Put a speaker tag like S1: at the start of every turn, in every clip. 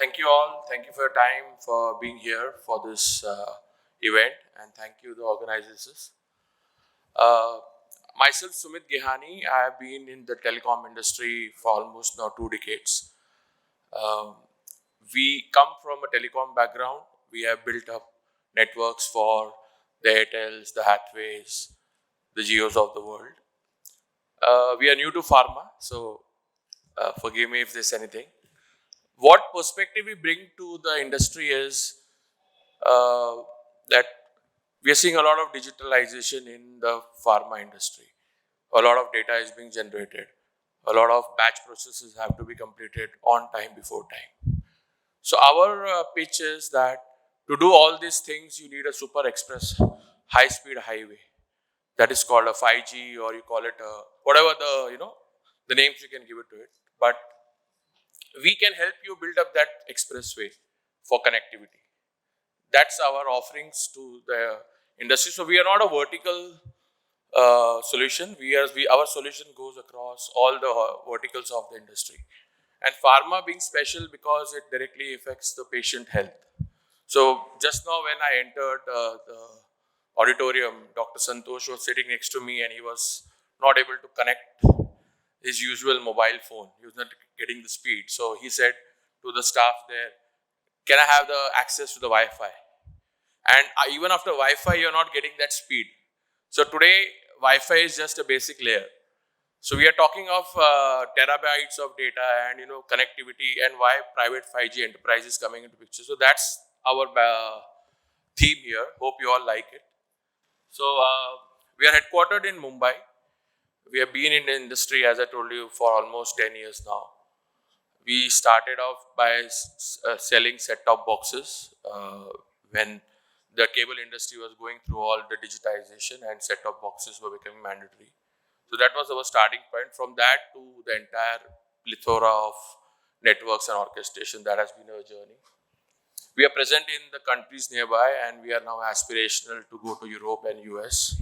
S1: Thank you all. Thank you for your time, for being here for this event, and thank you the organizers. Uh, Myself, Sumit Gehani, I have been in the telecom industry for almost now 2 decades. Um, we come from a telecom background. We have built up networks for the Airtels, the Hathaways, the Geos of the world. We are new to pharma, so forgive me if there's anything. What perspective we bring to the industry is uh, that we are seeing a lot of digitalization in the pharma industry. A lot of data is being generated. A lot of batch processes have to be completed on time before time. So our pitch is that to do all these things, you need a super express high-speed highway. That is called a 5G, or you call it whatever the names you can give it to it. But we can help you build up that expressway for connectivity. That's our offerings to the industry. So we are not a vertical solution. Our solution goes across all the verticals of the industry. And pharma being special because it directly affects the patient health. So just now when I entered the auditorium, Dr. Santosh was sitting next to me and he was not able to connect his usual mobile phone. He was not getting the speed. So he said to the staff there, can I have the access to the Wi-Fi? And even after Wi-Fi, you're not getting that speed. So today, Wi-Fi is just a basic layer. So we are talking of terabytes of data and connectivity, and why private 5G enterprise is coming into picture. So that's our theme here. Hope you all like it. So we are headquartered in Mumbai. We have been in the industry, as I told you, for almost 10 years now. We started off by selling set-top boxes when the cable industry was going through all the digitization and set-top boxes were becoming mandatory. So that was our starting point. From that to the entire plethora of networks and orchestration, that has been our journey. We are present in the countries nearby, and we are now aspirational to go to Europe and US.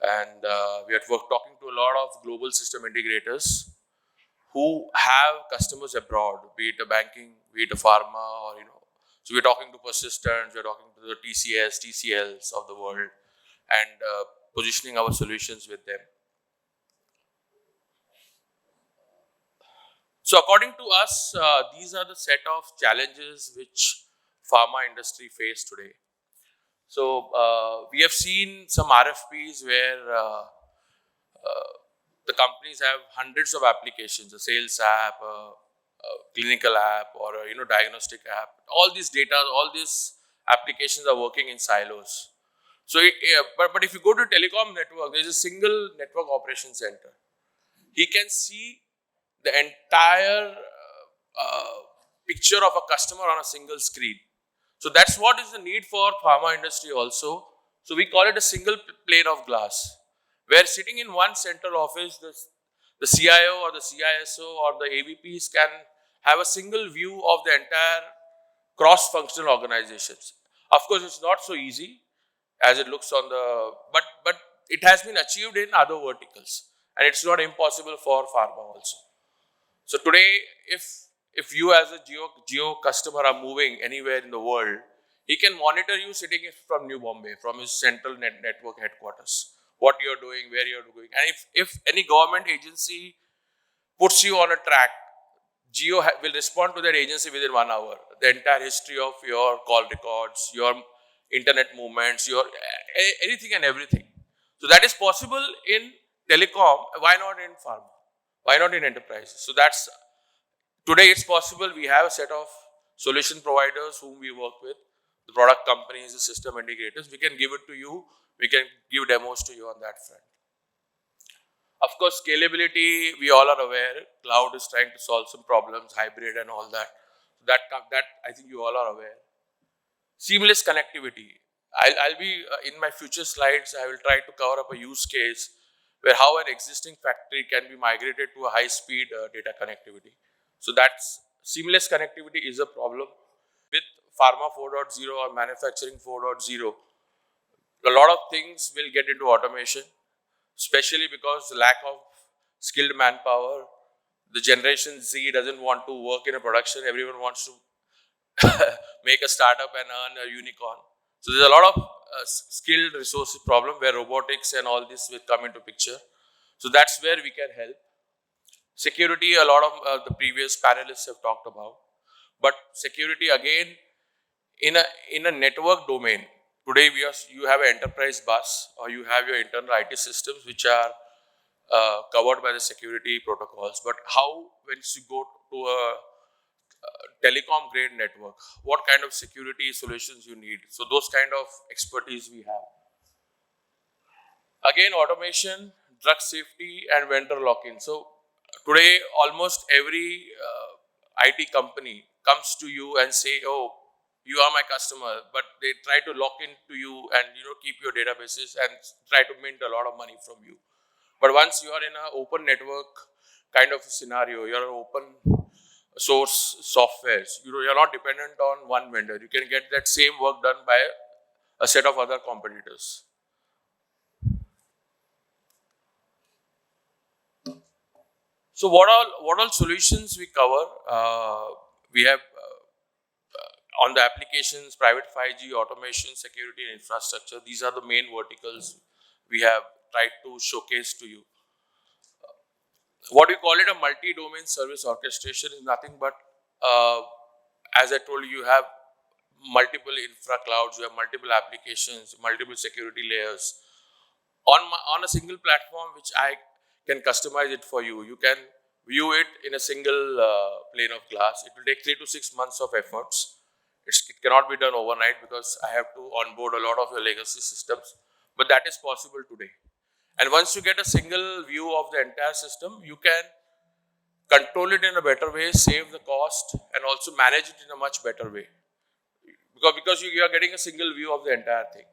S1: And we are talking to a lot of global system integrators who have customers abroad, be it a banking, be it a pharma, or So we're talking to Persistence, we're talking to the TCS, TCLs of the world, and positioning our solutions with them. So according to us, these are the set of challenges which pharma industry face today. So we have seen some RFPs where the companies have hundreds of applications, a sales app, a clinical app, or a diagnostic app. All these data, all these applications are working in silos. So, but if you go to telecom network, there is a single network operation center. He can see the entire picture of a customer on a single screen. So that's what is the need for pharma industry also. So we call it a single pane of glass, where sitting in one central office, the CIO or the CISO or the AVPs can have a single view of the entire cross-functional organizations. Of course, it's not so easy as it looks on the, but it has been achieved in other verticals, and it's not impossible for pharma also. So today, if you as a Geo customer are moving anywhere in the world, he can monitor you sitting from New Bombay, from his central network headquarters, what you're doing, where you're going. And if any government agency puts you on a track, Geo will respond to that agency within 1 hour. The entire history of your call records, your internet movements, your anything and everything. So that is possible in telecom. Why not in pharma? Why not in enterprises? So that's today it's possible. We have a set of solution providers whom we work with, the product companies, the system integrators. We can give it to you. We can give demos to you on that front. Of course, scalability, we all are aware. Cloud is trying to solve some problems, hybrid and all that. That I think you all are aware. Seamless connectivity. I'll be, in my future slides, I will try to cover up a use case where how an existing factory can be migrated to a high-speed data connectivity. So that's seamless connectivity is a problem. With Pharma 4.0 or Manufacturing 4.0, a lot of things will get into automation, especially because the lack of skilled manpower. The generation Z doesn't want to work in a production. Everyone wants to make a startup and earn a unicorn. So there's a lot of skilled resources problem where robotics and all this will come into picture. So that's where we can help. Security, a lot of the previous panelists have talked about. But security again, in a network domain, today you have an enterprise bus or you have your internal IT systems which are covered by the security protocols. But how, when you go to a telecom grade network, what kind of security solutions you need? So those kind of expertise we have. Again, automation, drug safety, and vendor lock-in. So today, almost every IT company comes to you and say, "Oh, you are my customer," but they try to lock into you and keep your databases and try to mint a lot of money from you. But once you are in an open network kind of scenario, you are an open source softwares. You're not dependent on one vendor. You can get that same work done by a set of other competitors. So what all solutions we cover? We have on the applications, private 5G, automation, security, and infrastructure. These are the main verticals we have tried to showcase to you. What we call it a multi-domain service orchestration is nothing but, as I told you, you have multiple infra clouds, you have multiple applications, multiple security layers on a single platform, which I can customize it for you. You can view it in a single plane of glass. It will take 3 to 6 months of efforts. It cannot be done overnight because I have to onboard a lot of your legacy systems, but that is possible today. And once you get a single view of the entire system, you can control it in a better way, save the cost, and also manage it in a much better way. Because you are getting a single view of the entire thing.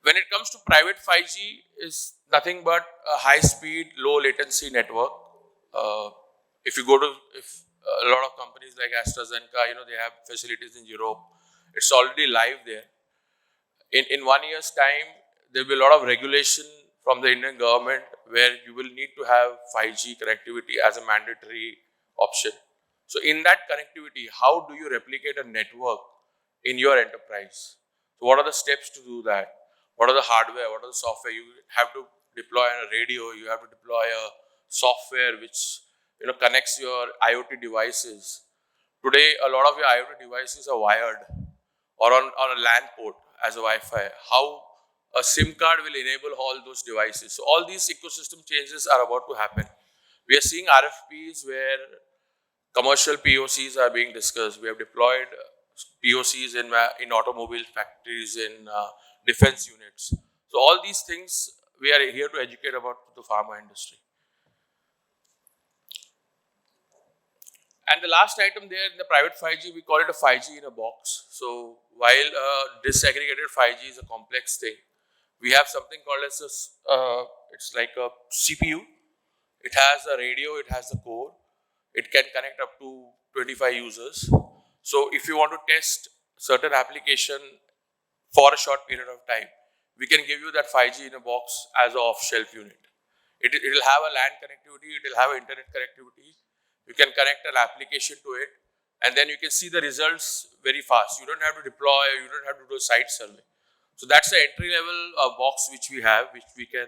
S1: When it comes to private 5G, is nothing but a high-speed, low-latency network. If you go to a lot of companies like AstraZeneca, they have facilities in Europe. It's already live there. In 1 year's time, there will be a lot of regulation from the Indian government where you will need to have 5G connectivity as a mandatory option. So in that connectivity, how do you replicate a network in your enterprise? So what are the steps to do that? What are the hardware? What are the software? You have to deploy on a radio. You have to deploy a software which connects your IoT devices. Today, a lot of your IoT devices are wired or on a LAN port as a Wi-Fi. How a SIM card will enable all those devices. So all these ecosystem changes are about to happen. We are seeing RFPs where commercial POCs are being discussed. We have deployed POCs in automobile factories, in defense units. So all these things we are here to educate about the pharma industry. And the last item there in the private 5G, we call it a 5G in a box. So while disaggregated 5G is a complex thing, we have something called as it's like a CPU. It has a radio, it has a core. It can connect up to 25 users. So if you want to test certain application for a short period of time, we can give you that 5G in a box as an off-shelf unit. It will have a LAN connectivity, it will have internet connectivity. You can connect an application to it, and then you can see the results very fast. You don't have to deploy, you don't have to do a site survey. So that's the entry level box which we have, which we can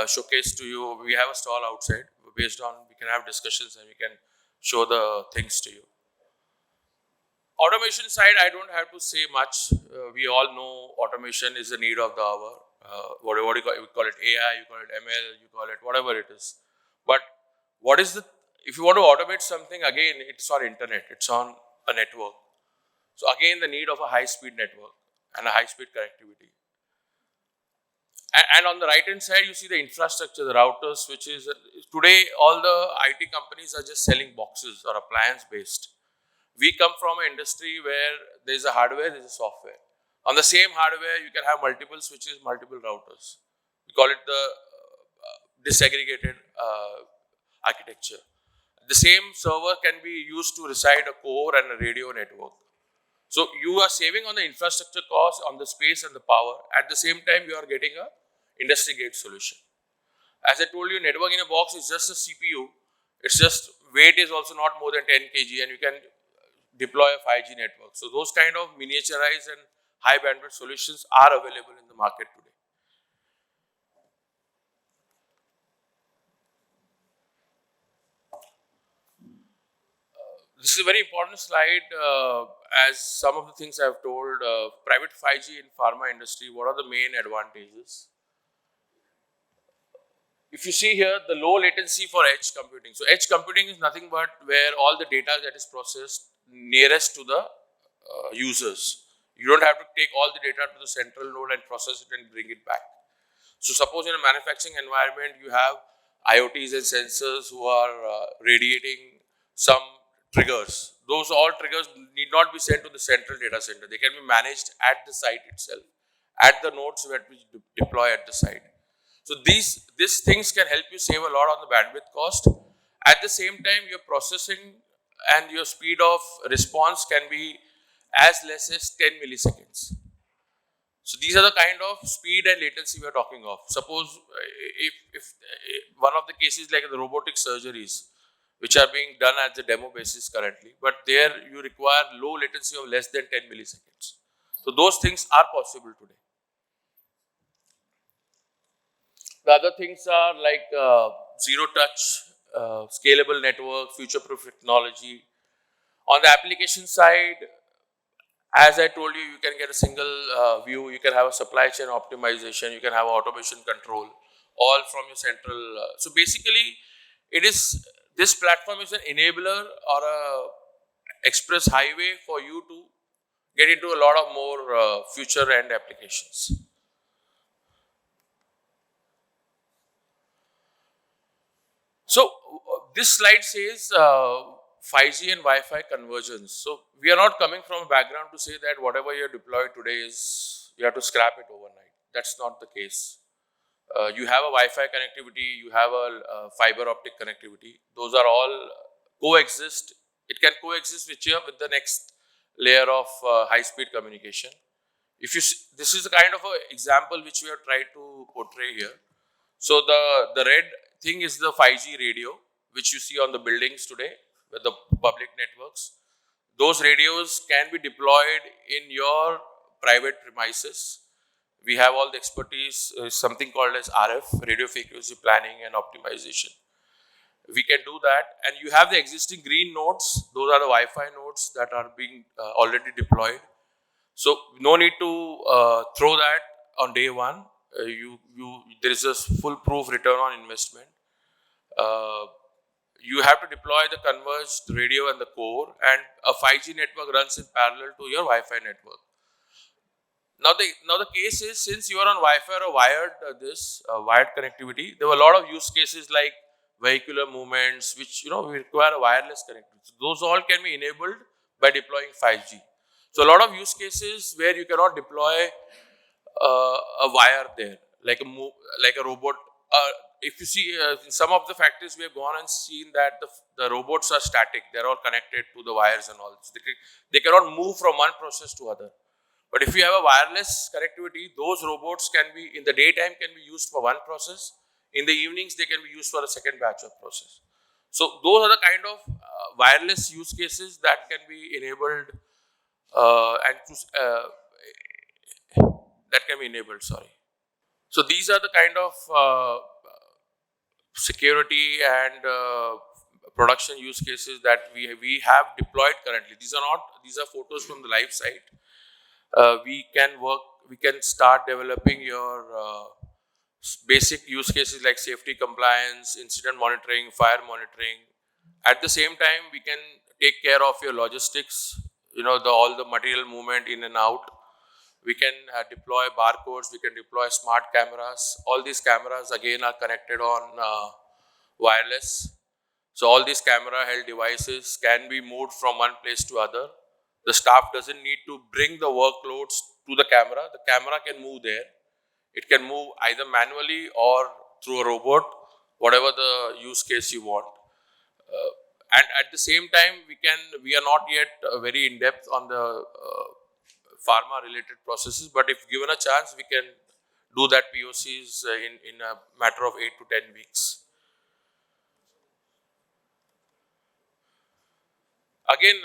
S1: showcase to you. We have a stall outside. Based on, we can have discussions and we can show the things to you. Automation side, I don't have to say much. We all know automation is the need of the hour. What do you call it? AI, you call it ML, you call it whatever it is. But if you want to automate something, again, it's on internet, it's on a network. So again, the need of a high-speed network and a high-speed connectivity. And on the right-hand side, you see the infrastructure, the routers, switches. Today, all the IT companies are just selling boxes or appliance-based. We come from an industry where there's a hardware, there's a software. On the same hardware, you can have multiple switches, multiple routers. We call it the disaggregated architecture. The same server can be used to reside a core and a radio network. So you are saving on the infrastructure cost, on the space and the power. At the same time, you are getting a industry-grade solution. As I told you, network in a box is just a CPU. It's just weight is also not more than 10 kg, and you can deploy a 5G network. So those kind of miniaturized and high bandwidth solutions are available in the market today. This is a very important slide. As some of the things I've told, private 5G in pharma industry, what are the main advantages? If you see here, the low latency for edge computing. So edge computing is nothing but where all the data that is processed nearest to the users. You don't have to take all the data to the central node and process it and bring it back. So suppose in a manufacturing environment, you have IoTs and sensors who are radiating some triggers. Those all triggers need not be sent to the central data center. They can be managed at the site itself, at the nodes that we deploy at the site. So these things can help you save a lot on the bandwidth cost. At the same time, your processing and your speed of response can be as less as 10 milliseconds. So these are the kind of speed and latency we are talking of. Suppose if one of the cases like the robotic surgeries, which are being done at the demo basis currently, but there you require low latency of less than 10 milliseconds. So those things are possible today. The other things are like zero touch, scalable network, future proof technology. On the application side, as I told you, you can get a single view, you can have a supply chain optimization, you can have automation control, all from your central. So basically, this platform is an enabler or a express highway for you to get into a lot of more future end applications. So this slide says 5G and Wi-Fi convergence. So we are not coming from a background to say that whatever you deployed today is you have to scrap it overnight. That's not the case. You have a Wi-Fi connectivity, you have a fiber optic connectivity. Those are all coexist. It can coexist with the next layer of high-speed communication. If you this is the kind of a example which we have tried to portray here. So the red thing is the 5G radio, which you see on the buildings today with the public networks. Those radios can be deployed in your private premises. We have all the expertise, something called as RF, radio frequency planning and optimization. We can do that, and you have the existing green nodes. Those are the Wi-Fi nodes that are being already deployed. So no need to throw that on day one. There is a foolproof return on investment. You have to deploy the converged radio and the core, and a 5G network runs in parallel to your Wi-Fi network. Now the case is, since you are on Wi-Fi or wired connectivity, there were a lot of use cases like vehicular movements, which we require a wireless connectivity. So those all can be enabled by deploying 5G. So a lot of use cases where you cannot deploy a wire there, like a robot. If you see in some of the factories, we have gone and seen that the robots are static; they're all connected to the wires and all. So they cannot move from one process to other. But if you have a wireless connectivity, those robots can be in the daytime can be used for one process. In the evenings, they can be used for a second batch of process. So those are the kind of wireless use cases that can be enabled that can be enabled. Sorry. So these are the kind of security and production use cases that we have deployed currently. These are photos from the live site. We can start developing your basic use cases like safety compliance, incident monitoring, fire monitoring. At the same time, we can take care of your logistics, all the material movement in and out. We can deploy barcodes, we can deploy smart cameras. All these cameras again are connected on wireless. So all these camera held devices can be moved from one place to other. The staff doesn't need to bring the workloads to the camera. The camera can move there. It can move either manually or through a robot, whatever the use case you want. And at the same time, we are not yet very in depth on the pharma related processes, but if given a chance, we can do that POCs in a matter of 8 to 10 weeks. Again,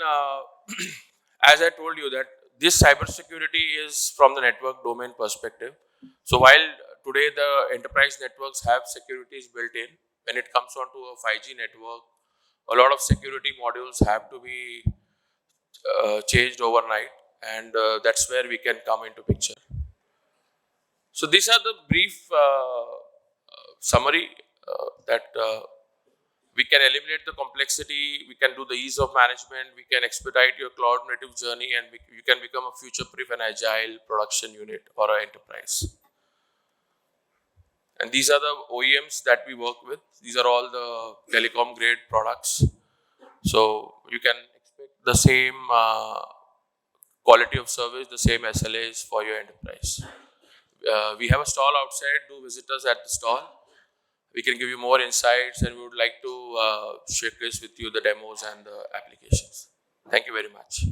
S1: as I told you that this cybersecurity is from the network domain perspective. So while today the enterprise networks have securities built in, when it comes on to a 5G network, a lot of security modules have to be changed overnight, and that's where we can come into picture. So these are the brief summary that we can eliminate the complexity, we can do the ease of management, we can expedite your cloud native journey, and you can become a future-proof and agile production unit or an enterprise. And these are the OEMs that we work with. These are all the telecom grade products. So you can expect the same quality of service, the same SLAs for your enterprise. We have a stall outside. Do visit us at the stall. We can give you more insights, and we would like to showcase with you the demos and the applications. Thank you very much.